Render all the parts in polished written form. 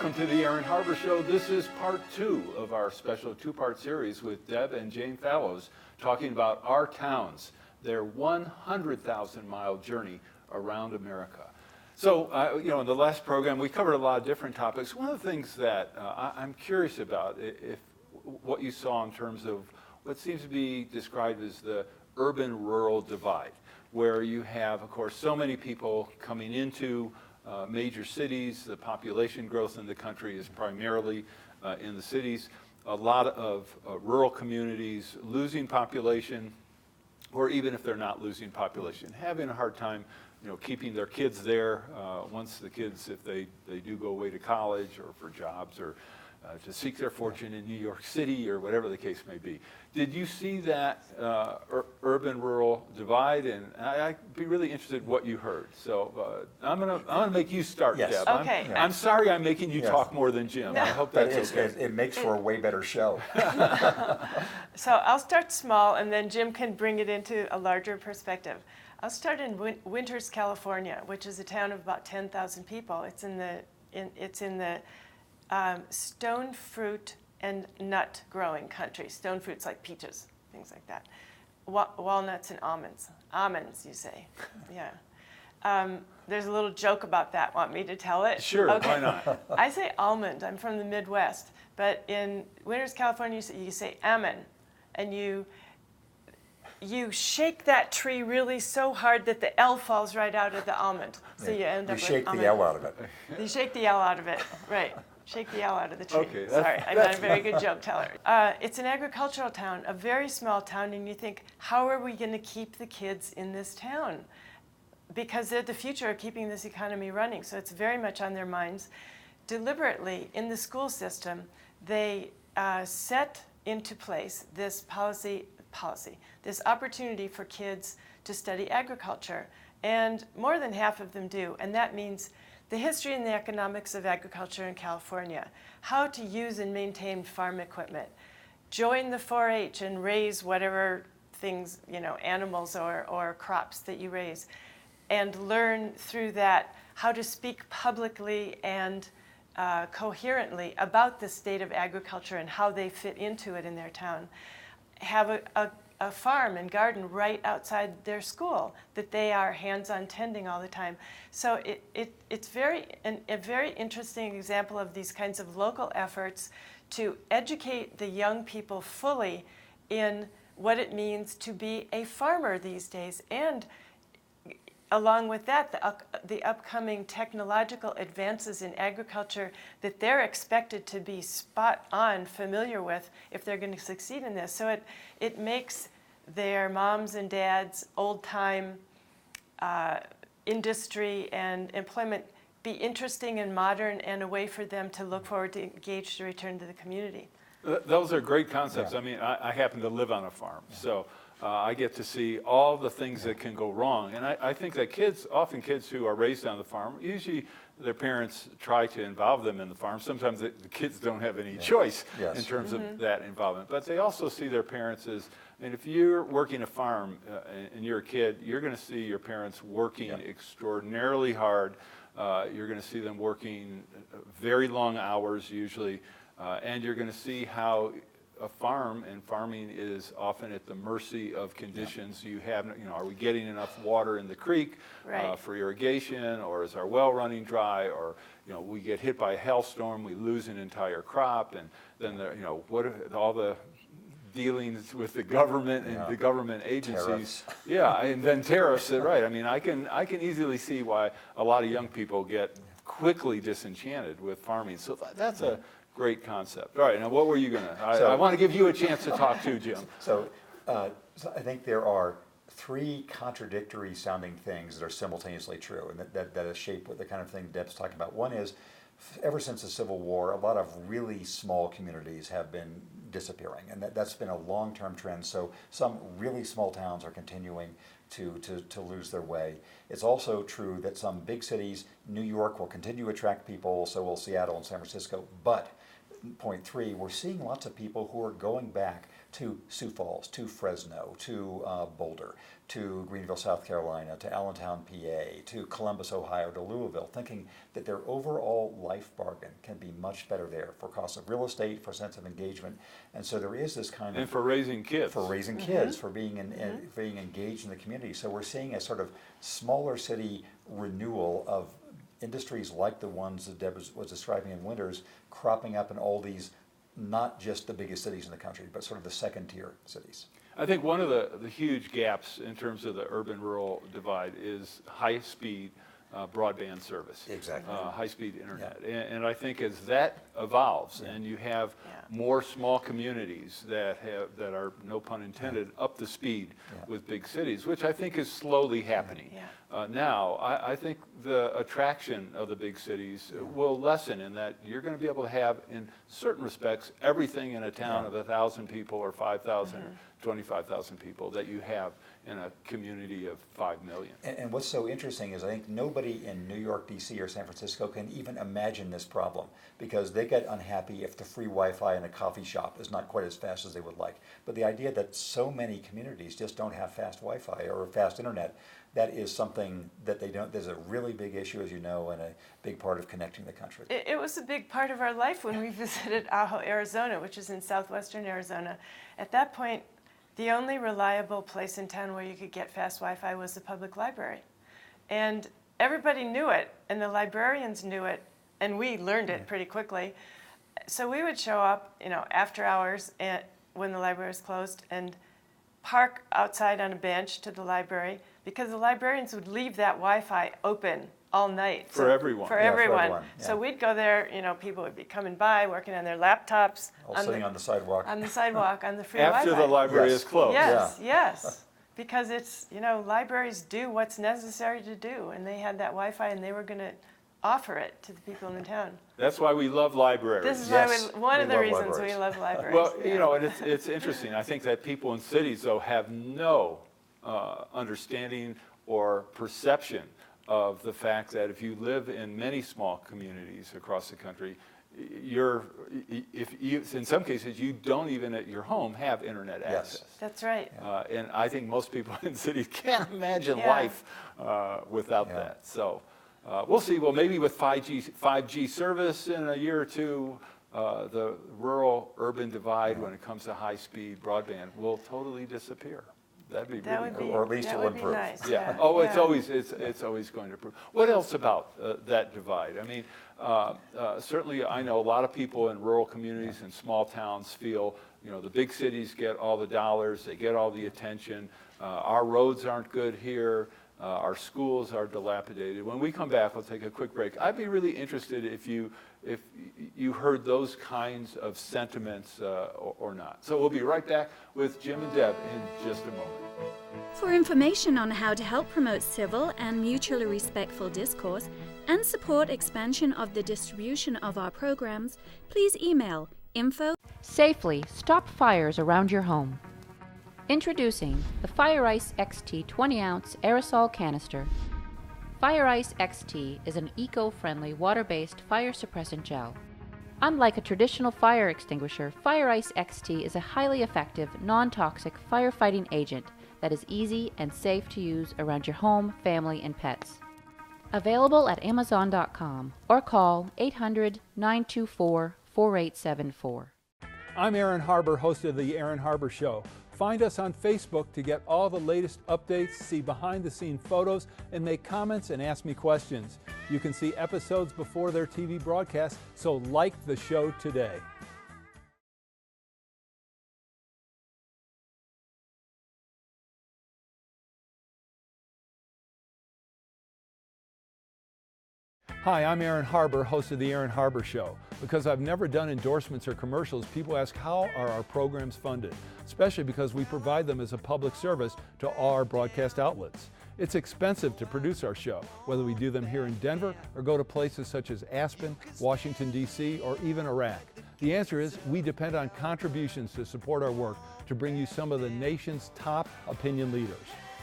welcome to the Aaron Harber Show. This is part 2 of our special 2-part series with Deb and Jane Fallows talking about our towns, their 100,000-mile journey around America. So, in the last program, we covered a lot of different topics. One of the things that I'm curious about, if what you saw in terms of what seems to be described as the urban-rural divide, where you have, of course, so many people coming into major cities. The population growth in the country is primarily in the cities. A lot of rural communities losing population, or even if they're not losing population, having a hard time keeping their kids there once the kids, if they do go away to college or for jobs or to seek their fortune in New York City or whatever the case may be. Did you see that urban-rural divide? And I'd be really interested in what you heard. So I'm gonna make you start, yes. Deb. Okay. I'm sorry I'm making you Yes. talk more than Jim. No. I hope that's okay. It makes for a way better show. So I'll start small, and then Jim can bring it into a larger perspective. I'll start in Winters, California, which is a town of about 10,000 people. It's in the stone fruit and nut growing country. Stone fruits like peaches, things like that. Walnuts and almonds. Almonds, you say? Yeah. There's a little joke about that. Want me to tell it? Sure, okay. Why not? I say almond. I'm from the Midwest. But in Winters, California, you say almond. And you shake that tree really so hard that the L falls right out of the almond. So you end up with shake almond. the L out of it. You shake the L out of it, right. Shake the L out of the tree. Okay, Sorry, I'm not a very good joke teller. It's an agricultural town, a very small town, and you think, how are we going to keep the kids in this town? Because they're the future of keeping this economy running, so it's very much on their minds. Deliberately, in the school system, they set into place this this opportunity for kids to study agriculture, and more than half of them do, and that means the history and the economics of agriculture in California, how to use and maintain farm equipment, join the 4-H and raise whatever things, animals or crops that you raise, and learn through that how to speak publicly and coherently about the state of agriculture and how they fit into it in their town. Have a farm and garden right outside their school that they are hands-on tending all the time. So it's a very interesting example of these kinds of local efforts to educate the young people fully in what it means to be a farmer these days, and along with that, the upcoming technological advances in agriculture that they're expected to be spot on familiar with if they're going to succeed in this. So it makes their moms and dads old-time industry and employment be interesting and modern, and a way for them to look forward to engage to return to the community. Those are great concepts. Yeah. I mean, I happen to live on a farm, so I get to see all the things that can go wrong. And I think that often kids who are raised on the farm, usually their parents try to involve them in the farm. Sometimes the kids don't have any choice in terms of that involvement. But they also see their parents as, if you're working a farm and you're a kid, you're going to see your parents working extraordinarily hard. You're going to see them working very long hours usually. And you're going to see how a farm and farming is often at the mercy of conditions. You have, are we getting enough water in the creek for irrigation, or is our well running dry, or we get hit by a hailstorm, we lose an entire crop, and then what are all the dealings with the government and the government agencies. Tariffs. And then tariffs. Right. I can easily see why a lot of young people get quickly disenchanted with farming. So that's a great concept. All right, now what were you going to? I want to give you a chance to talk too, Jim. So I think there are 3 contradictory sounding things that are simultaneously true, and that has shaped what the kind of thing Deb's talking about. One is, ever since the Civil War, a lot of really small communities have been disappearing, and that's been a long-term trend. So some really small towns are continuing to lose their way. It's also true that some big cities, New York will continue to attract people, so will Seattle and San Francisco, but point 3, we're seeing lots of people who are going back to Sioux Falls, to Fresno, to Boulder, to Greenville, South Carolina, to Allentown, PA, to Columbus, Ohio, to Louisville, thinking that their overall life bargain can be much better there for cost of real estate, for sense of engagement. And so there is this kind of... And for raising kids. For raising kids, for being being engaged in the community. So we're seeing a sort of smaller city renewal of industries like the ones that Deb was describing in Winters, cropping up in all these, not just the biggest cities in the country, but sort of the second tier cities. I think one of the huge gaps in terms of the urban-rural divide is high-speed broadband service. Exactly. High-speed internet. Yeah. And I think as that evolves and you have more small communities that are, no pun intended, up to speed with big cities, which I think is slowly happening. Now, I think the attraction of the big cities will lessen in that you're going to be able to have, in certain respects, everything in a town of 1,000 people or 5,000 or 25,000 people that you have in a community of 5 million. And what's so interesting is I think nobody in New York, D.C. or San Francisco can even imagine this problem, because they get unhappy if the free Wi-Fi in a coffee shop is not quite as fast as they would like. But the idea that so many communities just don't have fast Wi-Fi or fast internet, that is something that they don't, there's a really big issue, as you know, and a big part of connecting the country. It was a big part of our life when we visited Ajo, Arizona, which is in southwestern Arizona. At that point, the only reliable place in town where you could get fast Wi-Fi was the public library. And everybody knew it, and the librarians knew it, and we learned it pretty quickly. So we would show up, after hours when the library was closed, and park outside on a bench to the library, because the librarians would leave that Wi-Fi open all night. For everyone. For everyone. So we'd go there, people would be coming by, working on their laptops. All sitting on the sidewalk. On the sidewalk, on the free After Wi-Fi. the library is closed. Yes. Because it's, libraries do what's necessary to do, and they had that Wi-Fi, and they were going to offer it to the people in the town. That's why we love libraries. This is why one of the reasons we love libraries. Well, and it's interesting. I think that people in cities, though, have no understanding or perception of the fact that if you live in many small communities across the country, in some cases, you don't even at your home have internet access. That's right. And I think most people in cities can't imagine life without that. So we'll see. Well, maybe with 5G service in a year or two, the rural-urban divide when it comes to high-speed broadband will totally disappear. That'd be really cool. Or at least it'll improve. Nice. It's always going to improve. What else about that divide? I mean, certainly I know a lot of people in rural communities and small towns feel, the big cities get all the dollars, they get all the attention. Our roads aren't good here. Our schools are dilapidated. When we come back, we'll take a quick break. I'd be really interested if you heard those kinds of sentiments or not. So we'll be right back with Jim and Deb in just a moment. For information on how to help promote civil and mutually respectful discourse and support expansion of the distribution of our programs, please email info. Safely stop fires around your home. Introducing the Fire Ice XT 20-ounce aerosol canister. Fire Ice XT is an eco-friendly water-based fire suppressant gel. Unlike a traditional fire extinguisher, Fire Ice XT is a highly effective, non-toxic firefighting agent that is easy and safe to use around your home, family, and pets. Available at Amazon.com or call 800-924-4874. I'm Aaron Harber, host of The Aaron Harber Show. Find us on Facebook to get all the latest updates, see behind-the-scene photos, and make comments and ask me questions. You can see episodes before their TV broadcast, so like the show today. Hi, I'm Aaron Harber, host of The Aaron Harber Show. Because I've never done endorsements or commercials, people ask how are our programs funded, especially because we provide them as a public service to all our broadcast outlets. It's expensive to produce our show, whether we do them here in Denver or go to places such as Aspen, Washington, D.C., or even Iraq. The answer is we depend on contributions to support our work to bring you some of the nation's top opinion leaders.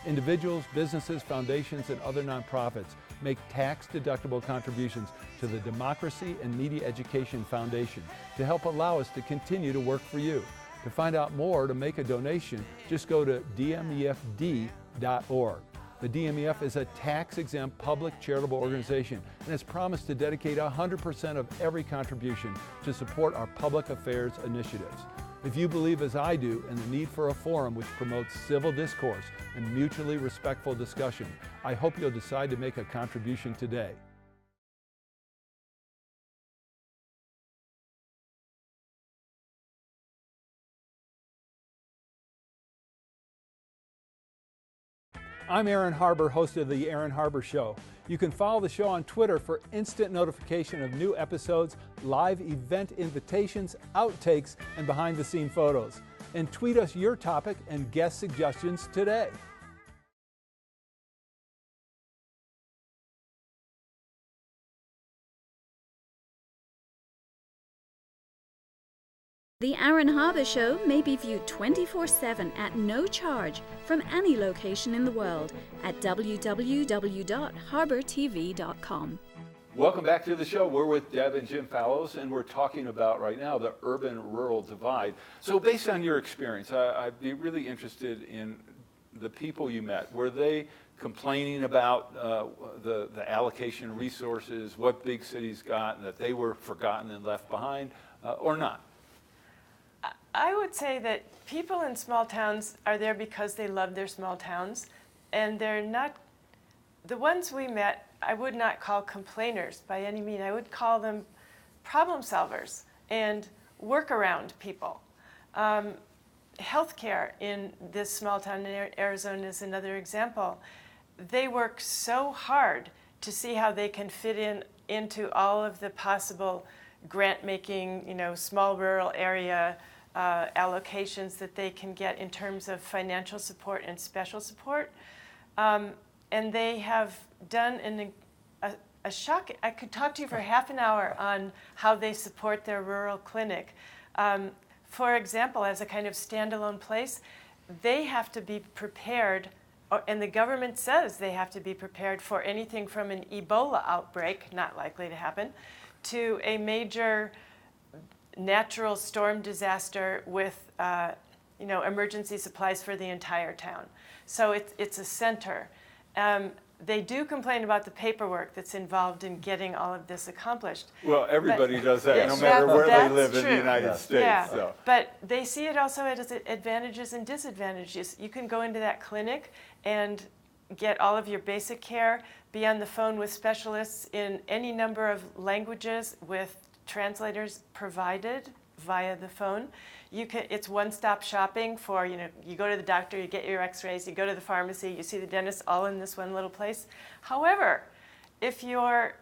Individuals, businesses, foundations, and other nonprofits make tax-deductible contributions to the Democracy and Media Education Foundation to help allow us to continue to work for you. To find out more, to make a donation, just go to dmefd.org. The DMEF is a tax-exempt public charitable organization and has promised to dedicate 100% of every contribution to support our public affairs initiatives. If you believe as I do in the need for a forum which promotes civil discourse and mutually respectful discussion, I hope you'll decide to make a contribution today. I'm Aaron Harber, host of The Aaron Harber Show. You can follow the show on Twitter for instant notification of new episodes, live event invitations, outtakes, and behind-the-scene photos. And tweet us your topic and guest suggestions today. The Aaron Harber Show may be viewed 24/7 at no charge from any location in the world at www.harbortv.com. Welcome back to the show. We're with Deb and Jim Fallows, and we're talking about right now the urban-rural divide. So based on your experience, I'd be really interested in the people you met. Were they complaining about the allocation resources, what big cities got, and that they were forgotten and left behind, or not? I would say that people in small towns are there because they love their small towns, and they're not, the ones we met, I would not call complainers by any means. I would call them problem solvers and workaround people. Healthcare in this small town in Arizona is another example. They work so hard to see how they can fit into all of the possible grant-making, small rural area allocations that they can get in terms of financial support and special support. And they have done a shock. I could talk to you for half an hour on how they support their rural clinic. For example, as a kind of standalone place, they have to be prepared, and the government says they have to be prepared for anything from an Ebola outbreak, not likely to happen, to a major natural storm disaster with emergency supplies for the entire town. So it's a center. They do complain about the paperwork that's involved in getting all of this accomplished. Well, everybody does that, no Yes, matter where they that's live in the true. United States. Yeah, So. but they see it also as advantages and disadvantages. You can go into that clinic and get all of your basic care, be on the phone with specialists in any number of languages with translators provided via the phone. It's one-stop shopping for, you go to the doctor, you get your x-rays, you go to the pharmacy, you see the dentist, all in this one little place. However, if you're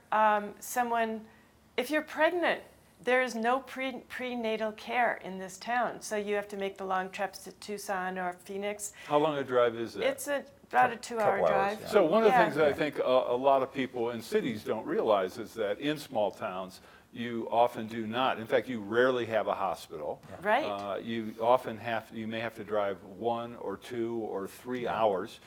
if you're pregnant, there is no prenatal care in this town. So you have to make the long trips to Tucson or Phoenix. How long a drive is that? It's about a 2-hour Couple hours, drive. yeah. So one of the Yeah. things that I think a lot of people in cities don't realize is that in small towns, you often do not. In fact, you rarely have a hospital. Right. You may have to drive 1 or 2 or 3 hours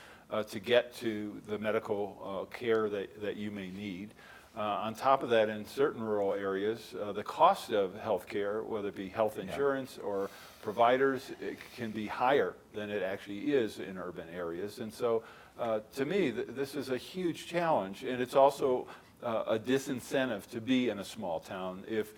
to get to the medical care that you may need. On top of that, in certain rural areas, the cost of health care, whether it be health insurance or providers, it can be higher than it actually is in urban areas. And so to me, this is a huge challenge, and it's also a disincentive to be in a small town if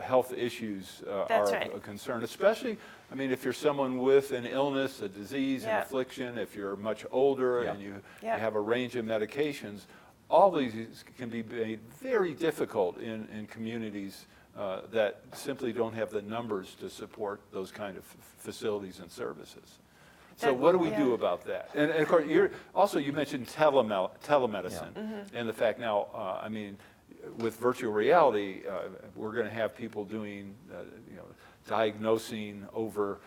health issues are right. a concern, especially, if you're someone with an illness, a disease, an affliction, if you're much older and you have a range of medications. All these can be made very difficult in communities that simply don't have the numbers to support those kind of facilities and services. So what do we do about that? And of course, you mentioned telemedicine, and the fact now, with virtual reality, we're going to have people doing, diagnosing over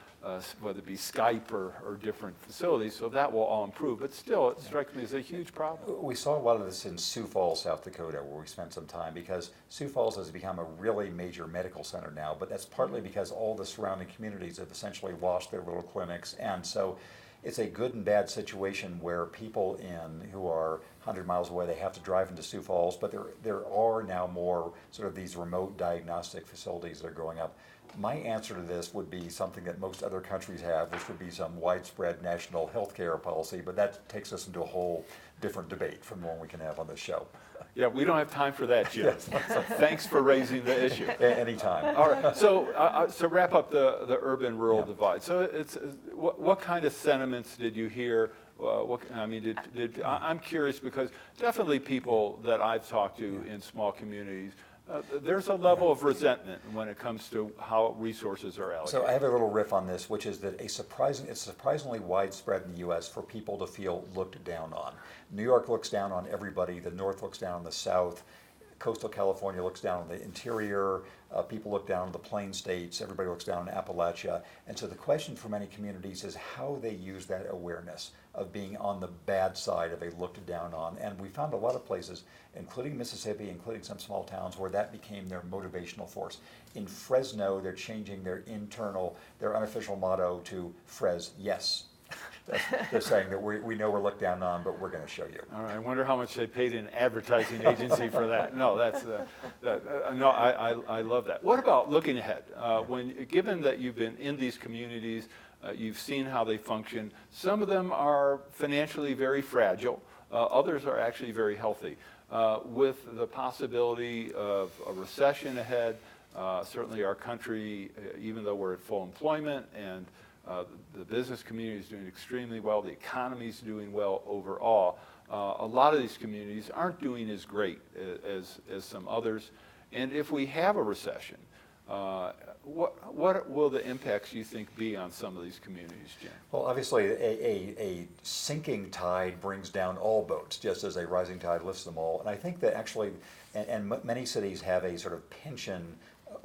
whether it be Skype or different facilities, so that will all improve. But still, it strikes me as a huge problem. We saw a lot of this in Sioux Falls, South Dakota, where we spent some time, because Sioux Falls has become a really major medical center now, but that's partly because all the surrounding communities have essentially lost their little clinics. And so it's a good and bad situation where people who are 100 miles away, they have to drive into Sioux Falls, but there are now more sort of these remote diagnostic facilities that are going up. My answer to this would be something that most other countries have, which would be some widespread national health care policy, but that takes us into a whole different debate from the one we can have on this show. Yeah, we don't have time for that, Jim. Yes. So thanks for raising the issue. Anytime. All right, so wrap up the urban-rural Yeah. divide. So what kind of sentiments did you hear? I'm curious because definitely people that I've talked to in small communities, there's a level of resentment when it comes to how resources are allocated. So I have a little riff on this, which is that it's surprisingly widespread in the U.S. for people to feel looked down on. New York looks down on everybody. The North looks down on the South. Coastal California looks down on the interior. People look down on the Plain States. Everybody looks down on Appalachia. And so the question for many communities is how they use that awareness of being on the bad side of a looked down on. And we found a lot of places, including Mississippi, including some small towns, where that became their motivational force. In Fresno, they're changing their unofficial motto to Fres Yes. They're saying that we know we're looked down on, but we're going to show you. All right, I wonder how much they paid an advertising agency for that. No, I love that. What about looking ahead? Given that you've been in these communities, you've seen how they function. Some of them are financially very fragile. Others are actually very healthy. With the possibility of a recession ahead, certainly our country, even though we're at full employment and the business community is doing extremely well, the economy is doing well overall, a lot of these communities aren't doing as great as some others. And if we have a recession, what will the impacts you think be on some of these communities, Jim? Well, obviously, a sinking tide brings down all boats, just as a rising tide lifts them all. And I think that actually, and many cities have a sort of pension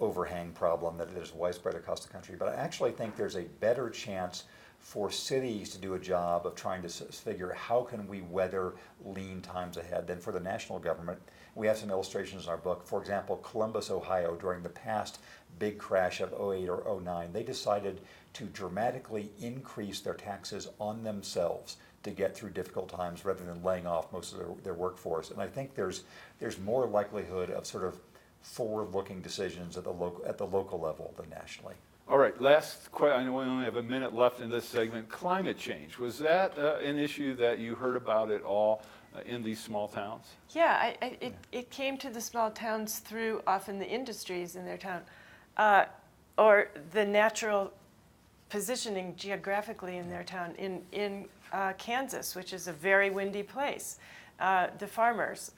overhang problem that is widespread across the country. But I actually think there's a better chance for cities to do a job of trying to figure how can we weather lean times ahead than for the national government. We have some illustrations in our book. For example, Columbus, Ohio, during the past big crash of 08 or 09, they decided to dramatically increase their taxes on themselves to get through difficult times rather than laying off most of their workforce. And I think there's more likelihood of sort of forward-looking decisions at the local level than nationally. All right, last question. I know we only have a minute left in this segment. Climate change, was that an issue that you heard about at all in these small towns? Yeah, it came to the small towns through often the industries in their town, or the natural positioning geographically in their town. In Kansas, which is a very windy place, the farmers,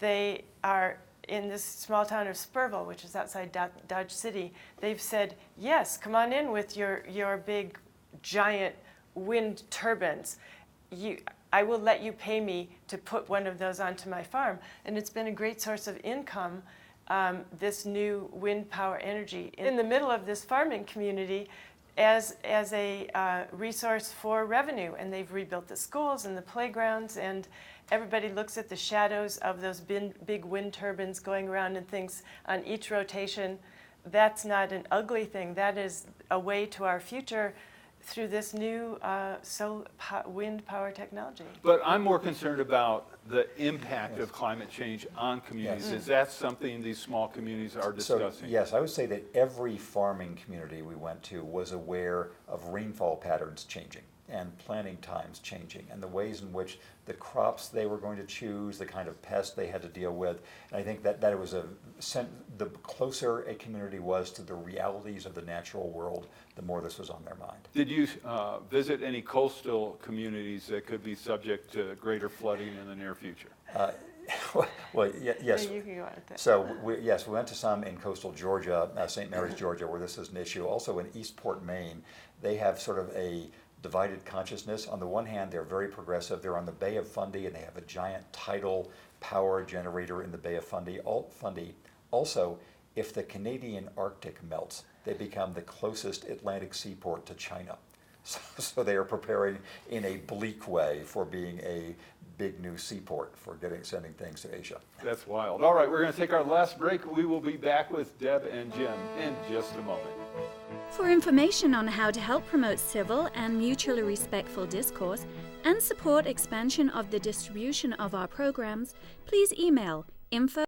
they are in this small town of Spurville, which is outside Dodge City. They've said, yes, come on in with your big, giant wind turbines. I will let you pay me to put one of those onto my farm. And it's been a great source of income, this new wind power energy. In the middle of this farming community, as a resource for revenue. And they've rebuilt the schools and the playgrounds, and everybody looks at the shadows of those big wind turbines going around and thinks on each rotation, that's not an ugly thing. That is a way to our future through this new wind power technology. But I'm more concerned about the impact of climate change on communities. Is that something these small communities are discussing? So, yes, I would say that every farming community we went to was aware of rainfall patterns changing and planting times changing and the ways in which the crops they were going to choose, the kind of pests they had to deal with. And I think that it was the closer a community was to the realities of the natural world, the more this was on their mind. Did you visit any coastal communities that could be subject to greater flooding in the near future? Well, yes. Yeah, you can go on with that. So, we went to some in coastal Georgia, St. Mary's, Georgia, where this is an issue. Also in Eastport, Maine, they have sort of a divided consciousness. On the one hand, they're very progressive. They're on the Bay of Fundy, and they have a giant tidal power generator in the Bay of Fundy. Also, if the Canadian Arctic melts, they become the closest Atlantic seaport to China. So they are preparing in a bleak way for being a big new seaport for sending things to Asia. That's wild. All right, we're going to take our last break. We will be back with Deb and Jim in just a moment. For information on how to help promote civil and mutually respectful discourse and support expansion of the distribution of our programs, please email info.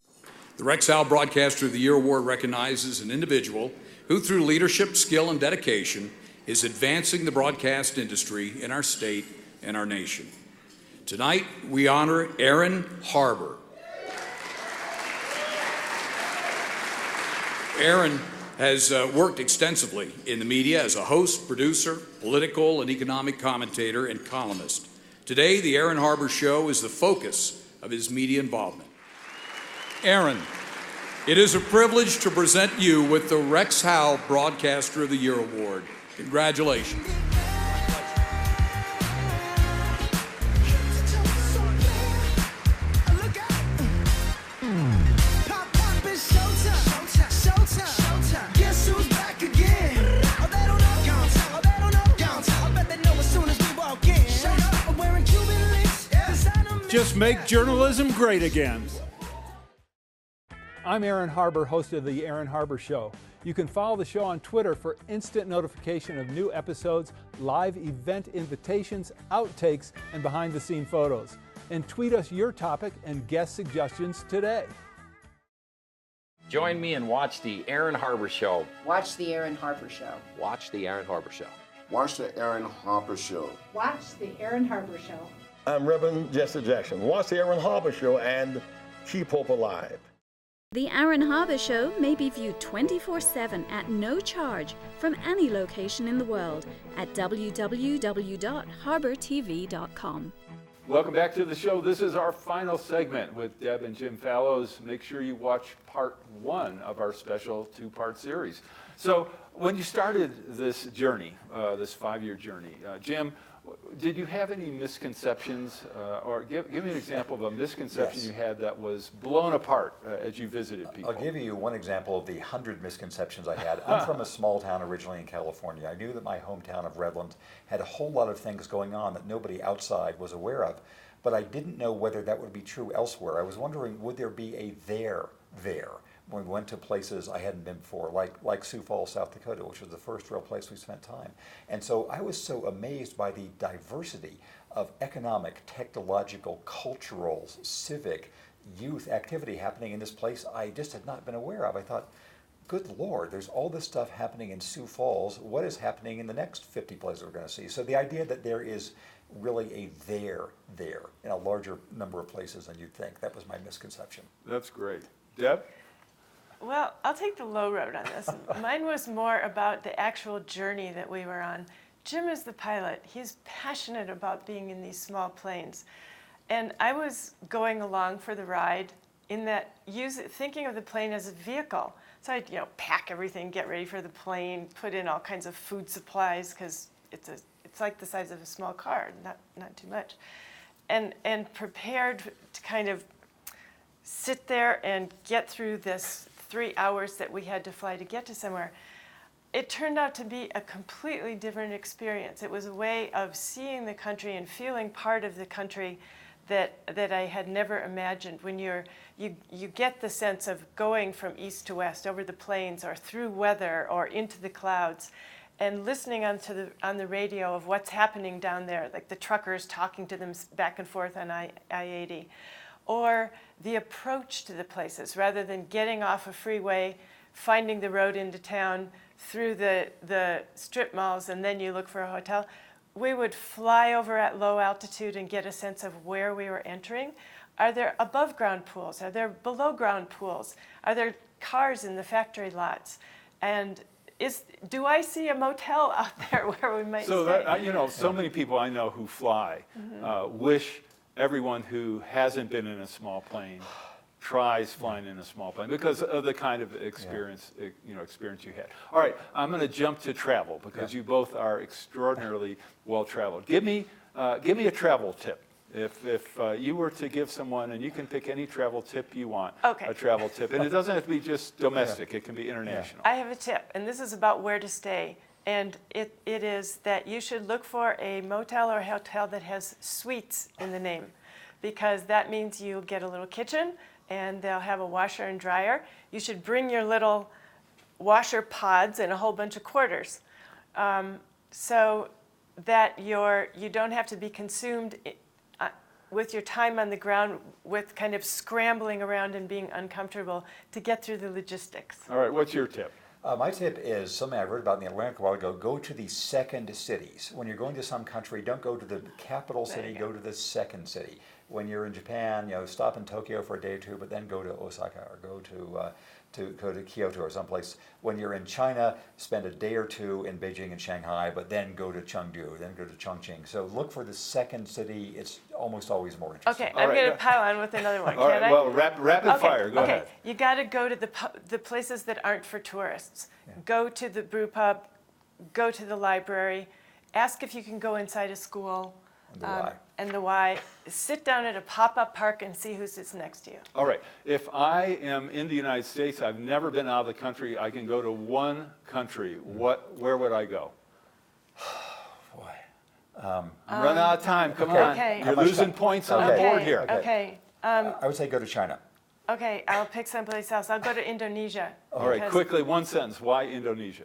The Rex Howell Broadcaster of the Year Award recognizes an individual who, through leadership, skill, and dedication, is advancing the broadcast industry in our state and our nation. Tonight, we honor Aaron Harber. Aaron has worked extensively in the media as a host, producer, political and economic commentator, and columnist. Today, the Aaron Harber Show is the focus of his media involvement. Aaron, it is a privilege to present you with the Rex Howell Broadcaster of the Year Award. Congratulations. Just make journalism great again. I'm Aaron Harber, host of The Aaron Harber Show. You can follow the show on Twitter for instant notification of new episodes, live event invitations, outtakes, and behind-the-scene photos. And tweet us your topic and guest suggestions today. Join me and watch The Aaron Harber Show. Watch The Aaron Harber Show. Watch The Aaron Harber Show. Watch The Aaron Harber Show. Watch The Aaron Harber Show. I'm Reverend Jesse Jackson. Watch The Aaron Harber Show and keep hope alive. The Aaron Harber Show may be viewed 24/7 at no charge from any location in the world at www.harbortv.com. Welcome back to the show. This is our final segment with Deb and Jim Fallows. Make sure you watch part 1 of our special 2-part series. So when you started this journey, this 5-year journey, Jim, did you have any misconceptions, or give me an example of a misconception you had that was blown apart as you visited people? I'll give you one example of the 100 misconceptions I had. I'm from a small town originally in California. I knew that my hometown of Redlands had a whole lot of things going on that nobody outside was aware of, but I didn't know whether that would be true elsewhere. I was wondering, would there be a there when we went to places I hadn't been before, like Sioux Falls, South Dakota, which was the first real place we spent time. And so I was so amazed by the diversity of economic, technological, cultural, civic, youth activity happening in this place I just had not been aware of. I thought, good Lord, there's all this stuff happening in Sioux Falls. What is happening in the next 50 places we're going to see? So the idea that there is really a there in a larger number of places than you'd think, that was my misconception. That's great. Deb? Well, I'll take the low road on this. Mine was more about the actual journey that we were on. Jim is the pilot. He's passionate about being in these small planes. And I was going along for the ride in that thinking of the plane as a vehicle. So I'd pack everything, get ready for the plane, put in all kinds of food supplies because it's like the size of a small car, not too much. And prepared to kind of sit there and get through this 3 hours that we had to fly to get to somewhere. It turned out to be a completely different experience. It was a way of seeing the country and feeling part of the country that I had never imagined. When you get the sense of going from east to west over the plains or through weather or into the clouds, and listening on the radio of what's happening down there, like the truckers talking to them back and forth on I-80. Or the approach to the places, rather than getting off a freeway, finding the road into town through the strip malls, and then you look for a hotel. We would fly over at low altitude and get a sense of where we were entering. Are there above ground pools? Are there below ground pools? Are there cars in the factory lots? And do I see a motel out there where we might stay? So many people I know who fly wish everyone who hasn't been in a small plane tries flying in a small plane because of the kind of experience you had. All right, I'm going to jump to travel because you both are extraordinarily well traveled. Give me a travel tip. If you were to give someone, and you can pick any travel tip you want, a travel tip, and it doesn't have to be just domestic, it can be international. I have a tip, and this is about where to stay. And it is that you should look for a motel or hotel that has suites in the name, because that means you'll get a little kitchen and they'll have a washer and dryer. You should bring your little washer pods and a whole bunch of quarters, so that you don't have to be consumed with your time on the ground with kind of scrambling around and being uncomfortable to get through the logistics. All right, what's your tip? My tip is something I wrote about in the Atlantic a while ago. Go to the second cities. When you're going to some country, don't go to the capital city, go to the second city. When you're in Japan, stop in Tokyo for a day or two, but then go to Osaka or go to Kyoto or someplace. When you're in China, spend a day or two in Beijing and Shanghai, but then go to Chengdu, then go to Chongqing. So look for the second city. It's almost always more interesting. Okay, I'm going to pile on with another one. All right, I? well, rapid fire. Go ahead. You got to go to the places that aren't for tourists. Yeah. Go to the brew pub. Go to the library. Ask if you can go inside a school. And the why. And the why. Sit down at a pop-up park and see who sits next to you. All right. If I am in the United States, I've never been out of the country, I can go to one country. Where would I go? Boy. I'm running out of time. Come on. Okay. You're losing points on the board here. Okay. I would say go to China. Okay, I'll pick someplace else. I'll go to Indonesia. All right, quickly, one sentence. Why Indonesia?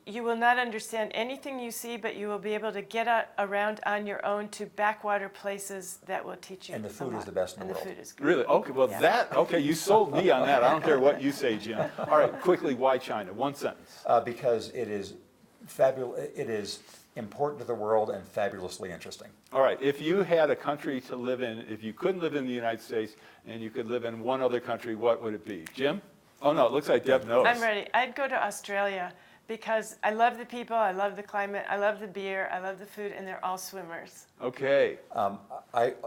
You will not understand anything you see, but you will be able to get around on your own to backwater places that will teach you. And the food is the best in the world. And the food is good. Really? Okay, well okay, you sold me on that. I don't care what you say, Jim. All right, quickly, why China? One sentence. Because it is fabulous. It is important to the world and fabulously interesting. All right, if you had a country to live in, if you couldn't live in the United States and you could live in one other country, what would it be? Jim? Oh no, it looks like Deb knows. I'm ready. I'd go to Australia because I love the people, I love the climate, I love the beer, I love the food, and they're all swimmers. Okay.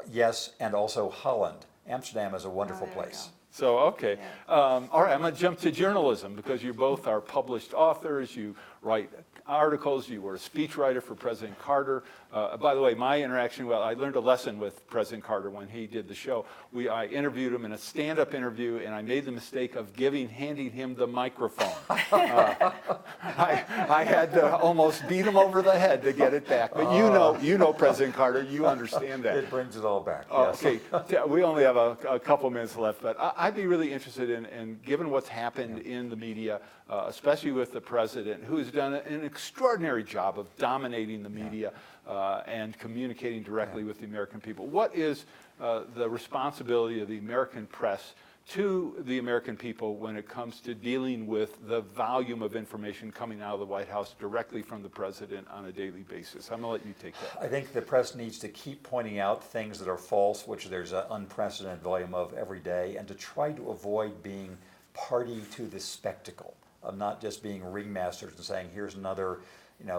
Yes, and also Holland. Amsterdam is a wonderful place. So, okay. Yeah. All right, I'm going to jump to journalism because you both are published authors. You write articles. You were a speechwriter for President Carter. By the way, my interaction, I learned a lesson with President Carter when he did the show. I interviewed him in a stand-up interview, and I made the mistake of handing him the microphone. I had to almost beat him over the head to get it back. But you know President Carter. You understand that. It brings it all back. Yes. Okay, we only have a couple minutes left, but I'd be really interested in given what's happened in the media, especially with the president, who has done an extraordinary job of dominating the media and communicating directly with the American people. What is the responsibility of the American press to the American people when it comes to dealing with the volume of information coming out of the White House directly from the president on a daily basis? I'm going to let you take that. I think the press needs to keep pointing out things that are false, which there's an unprecedented volume of every day, and to try to avoid being party to the spectacle of not just being ringmasters and saying, here's another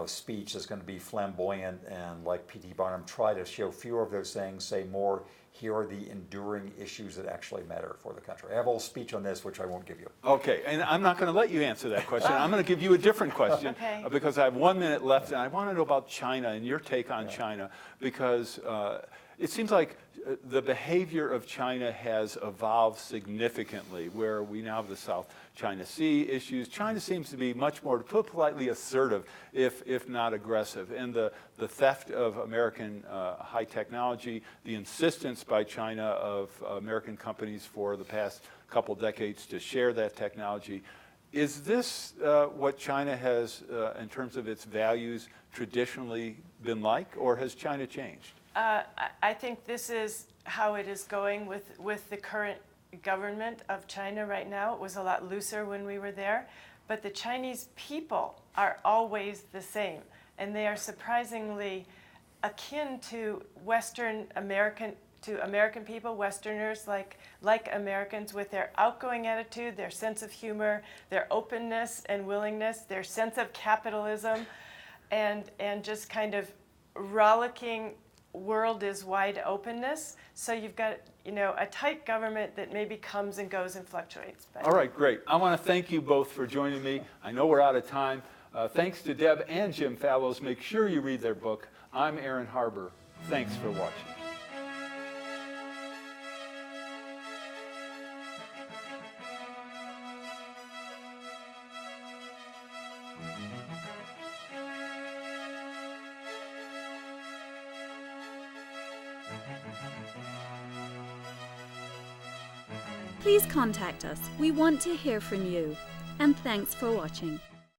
speech that's going to be flamboyant and like P.T. Barnum. Try to show fewer of those things, say more, here are the enduring issues that actually matter for the country. I have a whole speech on this, which I won't give you. Okay, and I'm not going to let you answer that question. I'm going to give you a different question because I have 1 minute left, and I want to know about China and your take on China, because it seems like the behavior of China has evolved significantly, where we now have the South China Sea issues. China seems to be much more, to put politely, assertive, if not aggressive. And the theft of American high technology, the insistence by China of American companies for the past couple decades to share that technology. Is this what China has, in terms of its values, traditionally been like, or has China changed? I think this is how it is going with the current government of China right now. It was a lot looser when we were there, but the Chinese people are always the same, and they are surprisingly akin to American people, Westerners like Americans, with their outgoing attitude, their sense of humor, their openness and willingness, their sense of capitalism, and just kind of rollicking world is wide openness. So you've got a tight government that maybe comes and goes and fluctuates. But. All right, great. I want to thank you both for joining me. I know we're out of time. Thanks to Deb and Jim Fallows. Make sure you read their book. I'm Aaron Harber. Thanks for watching. please contact us. We want to hear from you. And thanks for watching.